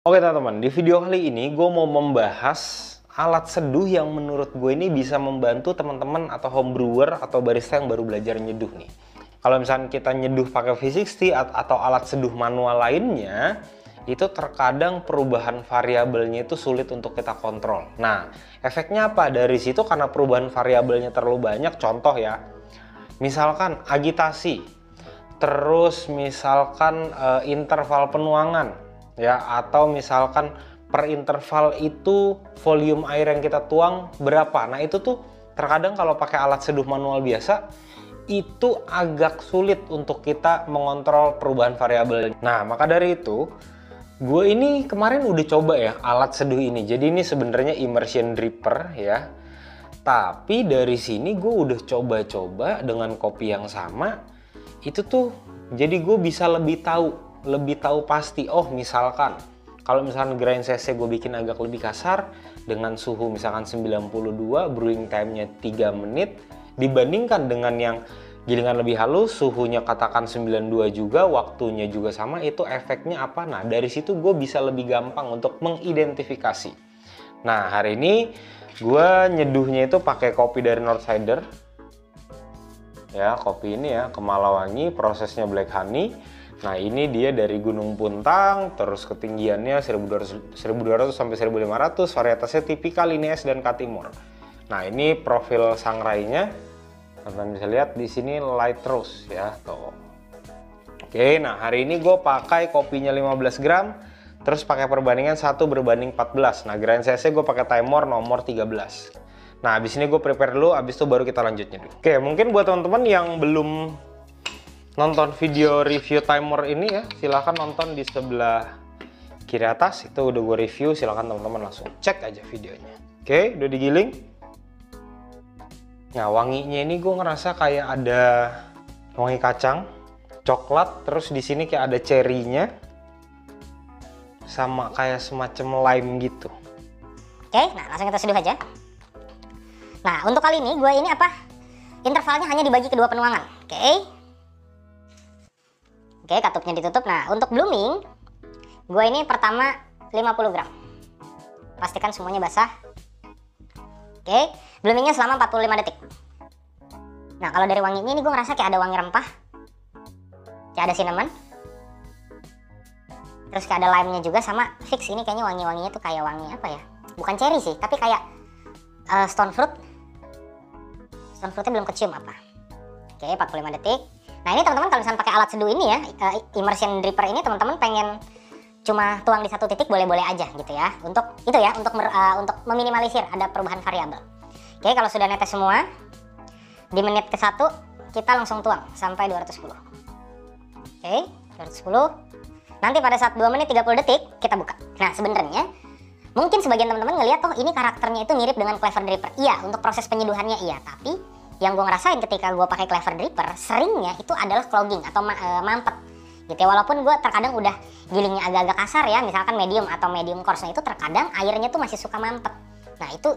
Oke teman-teman, di video kali ini gue mau membahas alat seduh yang menurut gue ini bisa membantu teman-teman atau homebrewer atau barista yang baru belajar nyeduh nih. Kalau misalnya kita nyeduh pakai V60 atau alat seduh manual lainnya, itu terkadang perubahan variabelnya itu sulit untuk kita kontrol. Nah, efeknya apa? Dari situ karena perubahan variabelnya terlalu banyak, contoh ya, misalkan agitasi, terus misalkan interval penuangan, ya, atau misalkan per interval itu volume air yang kita tuang berapa. Nah itu tuh terkadang kalau pakai alat seduh manual biasa itu agak sulit untuk kita mengontrol perubahan variabel. Nah maka dari itu gue ini kemarin udah coba ya alat seduh ini. Jadi ini sebenarnya immersion dripper ya, tapi dari sini gue udah coba-coba dengan kopi yang sama. Itu tuh jadi gue bisa lebih tahu pasti, oh misalkan kalau misalkan grind cc gue bikin agak lebih kasar dengan suhu misalkan 92, brewing time-nya 3 menit dibandingkan dengan yang gilingan lebih halus, suhunya katakan 92 juga, waktunya juga sama, itu efeknya apa? Nah dari situ gue bisa lebih gampang untuk mengidentifikasi. Nah hari ini gue nyeduhnya itu pakai kopi dari Northsider ya, kopi ini ya, Kemalawangi, prosesnya black honey. Nah ini dia dari Gunung Puntang, terus ketinggiannya 1200 sampai 1500, varietasnya tipikal Linnaeus dan Katimor. Nah ini profil sangrainya, teman-teman bisa lihat di sini light roast ya, tuh. Oke, nah hari ini gue pakai kopinya 15 gram, terus pakai perbandingan 1:14. Nah grind cc gue pakai Timor nomor 13. Nah habis ini gue prepare dulu, habis itu baru kita lanjut nyeduh. Oke, mungkin buat teman-teman yang belum nonton video review timer ini ya, silahkan nonton di sebelah kiri atas, itu udah gue review, silahkan teman-teman langsung cek aja videonya. Oke, udah digiling. Nah wanginya ini gue ngerasa kayak ada wangi kacang, coklat, terus di sini kayak ada cherry-nya, sama kayak semacam lime gitu. Oke, nah langsung kita seduh aja. Nah untuk kali ini gue ini apa? Intervalnya hanya dibagi kedua penuangan. Oke, katupnya ditutup. Nah, untuk blooming, gue ini pertama 50 gram. Pastikan semuanya basah. Oke, bloomingnya selama 45 detik. Nah, kalau dari wanginya ini gue ngerasa kayak ada wangi rempah. Kayak ada cinnamon. Terus kayak ada lime-nya juga, sama fix ini kayaknya wangi-wanginya tuh kayak wangi apa ya? Bukan cherry sih, tapi kayak stone fruit. Stone fruitnya belum kecium apa. Oke, 45 detik. Nah ini teman-teman kalau misalnya pakai alat seduh ini ya, immersion dripper ini, teman-teman pengen cuma tuang di satu titik boleh-boleh aja gitu ya. Untuk itu ya, untuk meminimalisir ada perubahan variabel. Oke, kalau sudah netes semua, di menit ke-1 kita langsung tuang sampai 210. Oke, 210. Nanti pada saat 2 menit 30 detik kita buka. Nah sebenarnya mungkin sebagian teman-teman ngelihat, oh ini karakternya itu mirip dengan clever dripper. Iya, untuk proses penyeduhannya iya, tapi yang gue ngerasain ketika gue pakai clever dripper seringnya itu adalah clogging atau mampet gitu ya. Walaupun gue terkadang udah gilingnya agak-agak kasar ya, misalkan medium atau medium coarse, nah itu terkadang airnya tuh masih suka mampet. Nah itu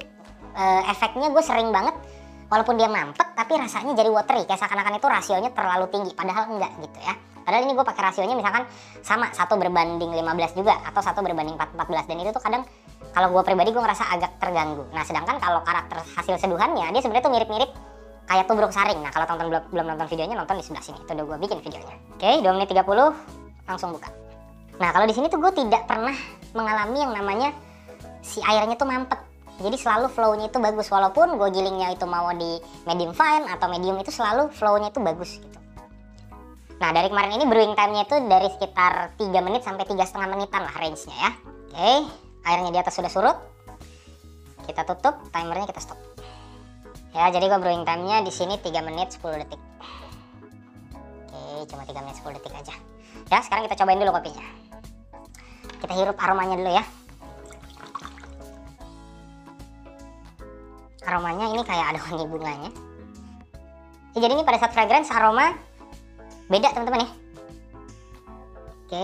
efeknya gue sering banget, walaupun dia mampet tapi rasanya jadi watery, kayak seakan-akan itu rasionya terlalu tinggi, padahal enggak gitu ya. Padahal ini gue pakai rasionya misalkan sama 1:15 juga, atau 1:14, dan itu tuh kadang kalau gue pribadi gue ngerasa agak terganggu. Nah sedangkan kalau karakter hasil seduhannya dia sebenarnya tuh mirip-mirip kayak tubruk saring. Nah kalau teman-teman belum nonton videonya, nonton di sebelah sini, itu udah gue bikin videonya. Oke, 2 menit 30 langsung buka. Nah kalau di sini tuh gue tidak pernah mengalami yang namanya si airnya tuh mampet. Jadi selalu flow-nya itu bagus, walaupun gue gilingnya itu mau di medium fine atau medium, itu selalu flow-nya itu bagus gitu. Nah dari kemarin ini brewing time-nya itu dari sekitar 3 menit sampai 3,5 menitan lah range-nya ya. Oke, airnya di atas sudah surut. Kita tutup, timernya kita stop. Ya, jadi gue brewing time-nya di sini 3 menit 10 detik. Oke, cuma 3 menit 10 detik aja. Ya, sekarang kita cobain dulu kopinya. Kita hirup aromanya dulu ya. Aromanya ini kayak ada wangi bunganya. Ya, jadi ini pada saat fragrance aroma beda teman-teman ya. Oke.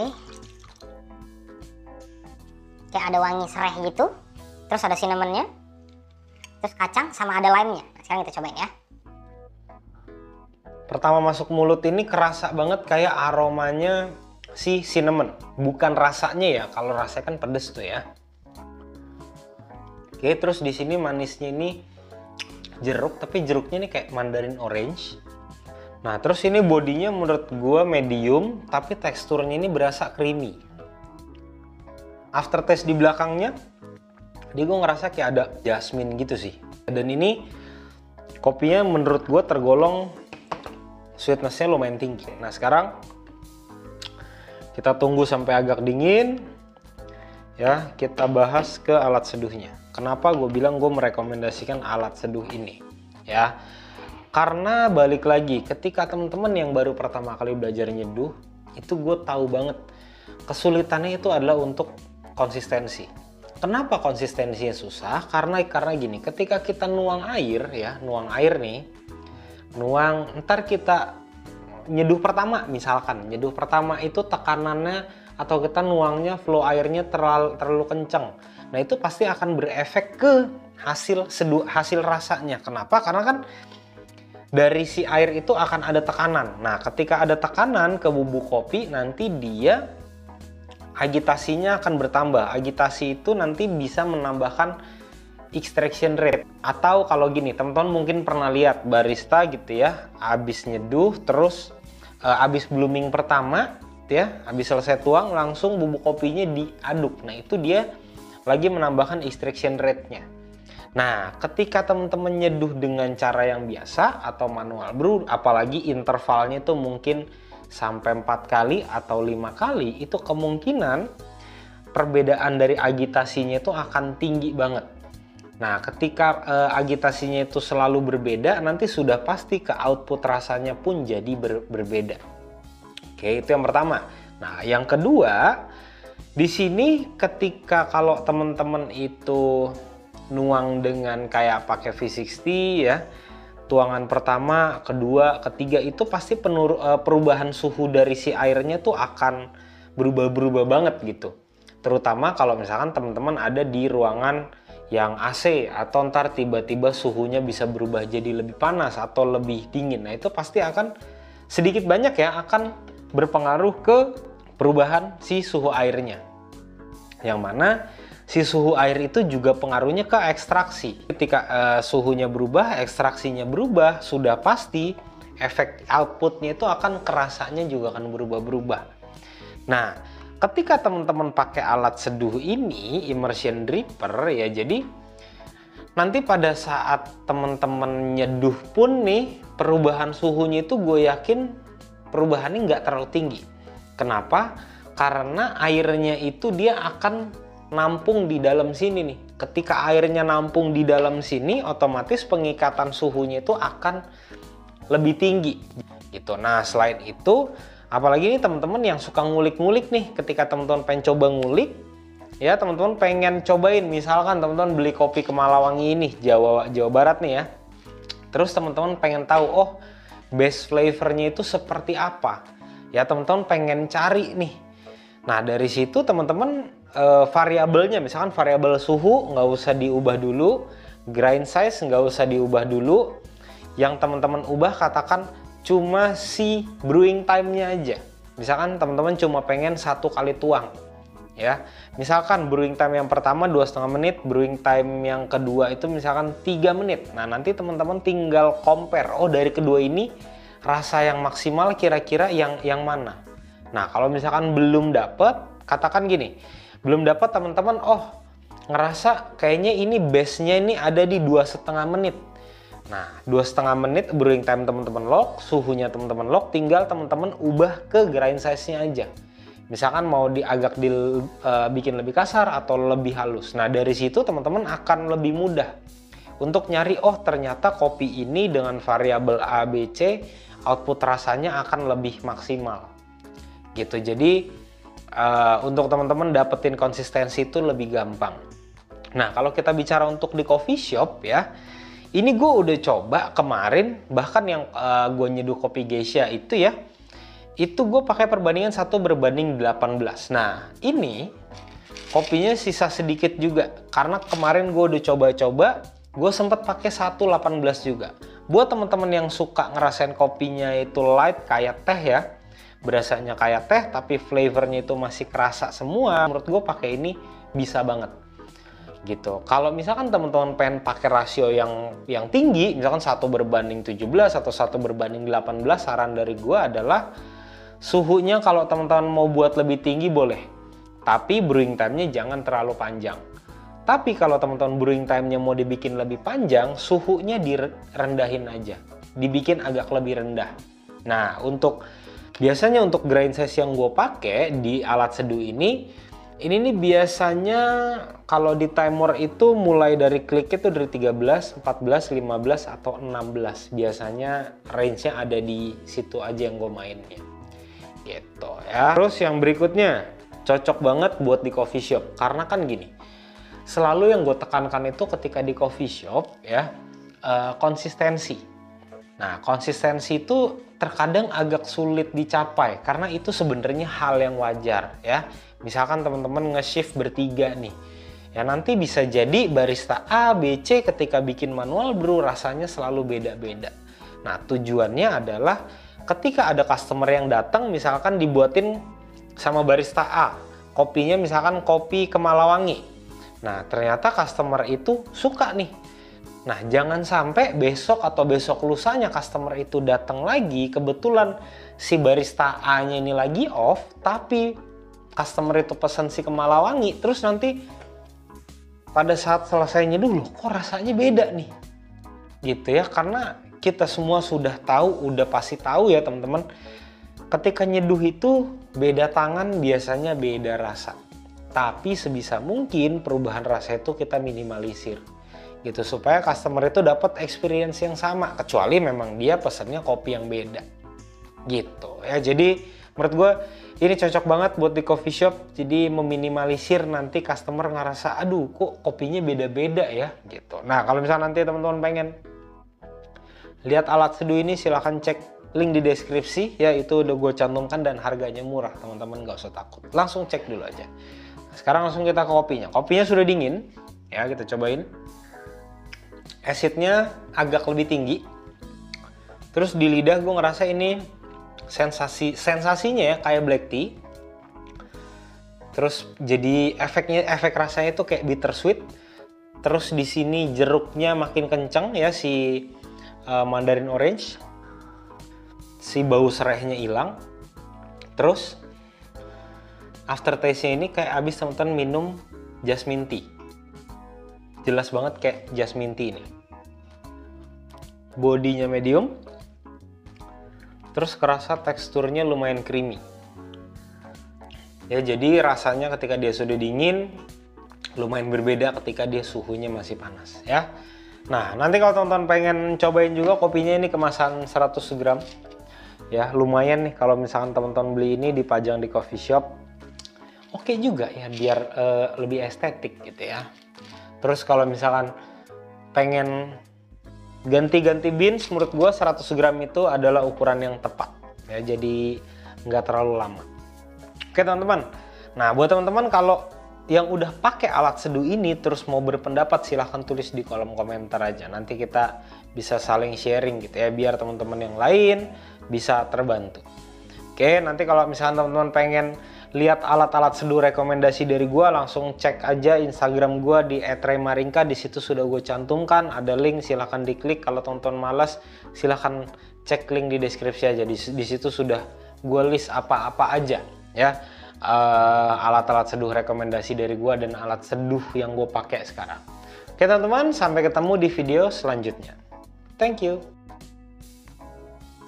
Kayak ada wangi serai gitu. Terus ada cinnamonnya. Terus kacang sama ada lime-nya. Nah, sekarang kita cobain ya. Pertama masuk mulut ini kerasa banget kayak aromanya si cinnamon, bukan rasanya ya. Kalau rasanya kan pedes tuh ya. Oke, terus di sini manisnya ini jeruk, tapi jeruknya ini kayak mandarin orange. Nah, terus ini bodinya menurut gue medium, tapi teksturnya ini berasa creamy. Aftertaste di belakangnya, gue ngerasa kayak ada jasmine gitu sih. Dan ini kopinya menurut gue tergolong sweetness-nya lumayan tinggi. Nah, sekarang kita tunggu sampai agak dingin. Ya, kita bahas ke alat seduhnya. Kenapa gue bilang gue merekomendasikan alat seduh ini? Ya, karena balik lagi, ketika teman-teman yang baru pertama kali belajar nyeduh, itu gue tahu banget kesulitannya itu adalah untuk konsistensi. Kenapa konsistensinya susah? Karena gini, ketika kita nuang air ya, nuang air nih, ntar kita nyeduh pertama, misalkan nyeduh pertama itu tekanannya atau kita nuangnya flow airnya terlalu kenceng. Nah, itu pasti akan berefek ke hasil rasanya. Kenapa? Karena kan dari si air itu akan ada tekanan. Nah, ketika ada tekanan ke bubuk kopi, nanti dia agitasinya akan bertambah. Agitasi itu nanti bisa menambahkan extraction rate. Atau kalau gini, teman-teman mungkin pernah lihat barista gitu ya, habis nyeduh terus habis blooming pertama ya, habis selesai tuang langsung bubuk kopinya diaduk. Nah, itu dia lagi menambahkan extraction rate-nya. Nah, ketika teman-teman nyeduh dengan cara yang biasa atau manual brew, apalagi intervalnya itu mungkin sampai 4 kali atau 5 kali, itu kemungkinan perbedaan dari agitasinya itu akan tinggi banget. Nah, ketika agitasinya itu selalu berbeda, nanti sudah pasti ke output rasanya pun jadi berbeda. Oke, itu yang pertama. Nah, yang kedua, di sini ketika kalau teman-teman itu nuang dengan kayak pakai V60 ya, tuangan pertama, kedua, ketiga itu pasti perubahan suhu dari si airnya tuh akan berubah-berubah banget gitu. Terutama kalau misalkan teman-teman ada di ruangan yang AC atau ntar tiba-tiba suhunya bisa berubah jadi lebih panas atau lebih dingin. Nah, itu pasti akan sedikit banyak ya akan berpengaruh ke perubahan si suhu airnya. Yang mana si suhu air itu juga pengaruhnya ke ekstraksi. Ketika suhunya berubah, ekstraksinya berubah, sudah pasti efek outputnya itu akan kerasanya juga akan berubah-berubah. Nah, ketika teman-teman pakai alat seduh ini, immersion dripper ya, jadi nanti pada saat teman-teman nyeduh pun nih, perubahan suhunya itu gue yakin perubahannya nggak terlalu tinggi. Kenapa? Karena airnya itu dia akan nampung di dalam sini nih. Ketika airnya nampung di dalam sini, otomatis pengikatan suhunya itu akan lebih tinggi gitu. Nah, selain itu, apalagi ini teman-teman yang suka ngulik-ngulik nih, ketika teman-teman pengen coba ngulik ya, teman-teman pengen cobain, misalkan teman-teman beli kopi Kemalawangi ini, Jawa Barat nih ya. Terus teman-teman pengen tahu, oh, base flavornya itu seperti apa? Ya, teman-teman pengen cari nih. Nah, dari situ teman-teman variabelnya, misalkan variabel suhu nggak usah diubah dulu, grind size nggak usah diubah dulu. Yang teman-teman ubah katakan cuma si brewing time-nya aja. Misalkan teman-teman cuma pengen 1 kali tuang. Ya, misalkan brewing time yang pertama 2,5 menit, brewing time yang kedua itu misalkan 3 menit. Nah, nanti teman-teman tinggal compare, oh dari kedua ini rasa yang maksimal kira-kira yang mana. Nah, kalau misalkan belum dapet, katakan gini, belum dapat teman-teman, oh ngerasa kayaknya ini base-nya ini ada di 2,5 menit. Nah, 2,5 menit brewing time teman-teman lock, suhunya teman-teman lock, tinggal teman-teman ubah ke grind size-nya aja. Misalkan mau bikin lebih kasar atau lebih halus. Nah, dari situ teman-teman akan lebih mudah untuk nyari, oh ternyata kopi ini dengan variabel A, B, C, output rasanya akan lebih maksimal. Gitu. Jadi untuk teman-teman dapetin konsistensi itu lebih gampang. Nah, kalau kita bicara untuk di coffee shop ya, ini gue udah coba kemarin, bahkan yang gue nyeduh kopi geisha itu ya, itu gue pakai perbandingan 1:18. Nah, ini kopinya sisa sedikit juga, karena kemarin gue udah coba-coba, gue sempat pakai 1:18 juga. Buat teman-teman yang suka ngerasain kopinya itu light kayak teh ya, berasanya kayak teh tapi flavornya itu masih kerasa semua, menurut gue pakai ini bisa banget gitu. Kalau misalkan teman-teman pengen pakai rasio yang tinggi, misalkan 1:17 atau 1:18, saran dari gue adalah suhunya kalau teman-teman mau buat lebih tinggi boleh, tapi brewing time-nya jangan terlalu panjang. Tapi kalau teman-teman brewing time-nya mau dibikin lebih panjang, suhunya direndahin aja, dibikin agak lebih rendah. Nah, biasanya untuk grind size yang gue pakai di alat seduh ini nih biasanya kalau di timer itu mulai dari klik itu dari 13, 14, 15, atau 16. Biasanya range-nya ada di situ aja yang gue mainnya. Gitu ya. Terus yang berikutnya, cocok banget buat di coffee shop. Karena kan gini, selalu yang gue tekankan itu ketika di coffee shop ya, konsistensi. Nah, konsistensi itu terkadang agak sulit dicapai karena itu sebenarnya hal yang wajar ya. Misalkan teman-teman nge-shift bertiga nih, ya nanti bisa jadi barista A, B, C ketika bikin manual brew rasanya selalu beda-beda. Nah, tujuannya adalah ketika ada customer yang datang misalkan dibuatin sama barista A, kopinya misalkan kopi Kemalawangi. Nah, ternyata customer itu suka nih. Nah, jangan sampai besok atau besok lusanya customer itu datang lagi, kebetulan si barista A-nya ini lagi off, tapi customer itu pesan si Kemalawangi, terus nanti pada saat selesai nyeduh, loh kok rasanya beda nih. Gitu ya, karena kita semua sudah tahu, udah pasti tahu ya teman-teman, ketika nyeduh itu beda tangan biasanya beda rasa. Tapi sebisa mungkin perubahan rasa itu kita minimalisir. Gitu supaya customer itu dapat experience yang sama, kecuali memang dia pesannya kopi yang beda gitu ya. Jadi menurut gue ini cocok banget buat di coffee shop, jadi meminimalisir nanti customer ngerasa aduh kok kopinya beda-beda ya gitu. Nah, kalau misalnya nanti teman-teman pengen lihat alat seduh ini, silahkan cek link di deskripsi ya, itu udah gue cantumkan dan harganya murah, teman-teman nggak usah takut, langsung cek dulu aja. Nah, sekarang langsung kita ke kopinya sudah dingin ya, kita cobain. Acidnya agak lebih tinggi. Terus di lidah gue ngerasa ini sensasinya ya kayak black tea. Terus jadi efek rasanya itu kayak bittersweet. Terus di sini jeruknya makin kenceng ya, si mandarin orange. Si bau serehnya hilang. Terus aftertaste-nya ini kayak abis teman-teman minum jasmine tea. Jelas banget kayak jasmine tea ini. Bodinya medium, terus kerasa teksturnya lumayan creamy ya, jadi rasanya ketika dia sudah dingin lumayan berbeda ketika dia suhunya masih panas ya. Nah, nanti kalau teman-teman pengen cobain juga kopinya, ini kemasan 100 gram ya, lumayan nih kalau misalkan teman-teman beli ini dipajang di coffee shop, oke juga ya, biar lebih estetik gitu ya. Terus kalau misalkan pengen ganti-ganti beans, menurut gue 100 gram itu adalah ukuran yang tepat ya, jadi nggak terlalu lama. Oke teman-teman, nah buat teman-teman kalau yang udah pakai alat seduh ini terus mau berpendapat, silahkan tulis di kolom komentar aja, nanti kita bisa saling sharing gitu ya, biar teman-teman yang lain bisa terbantu. Oke, nanti kalau misalnya teman-teman pengen lihat alat-alat seduh rekomendasi dari gue, langsung cek aja Instagram gue di @remaringka, di situ sudah gue cantumkan, ada link, silahkan diklik. Kalau teman-teman malas, silahkan cek link di deskripsi aja, di situ sudah gue list apa-apa aja ya, alat-alat seduh rekomendasi dari gue dan alat seduh yang gue pakai sekarang. Oke teman-teman, sampai ketemu di video selanjutnya. Thank you.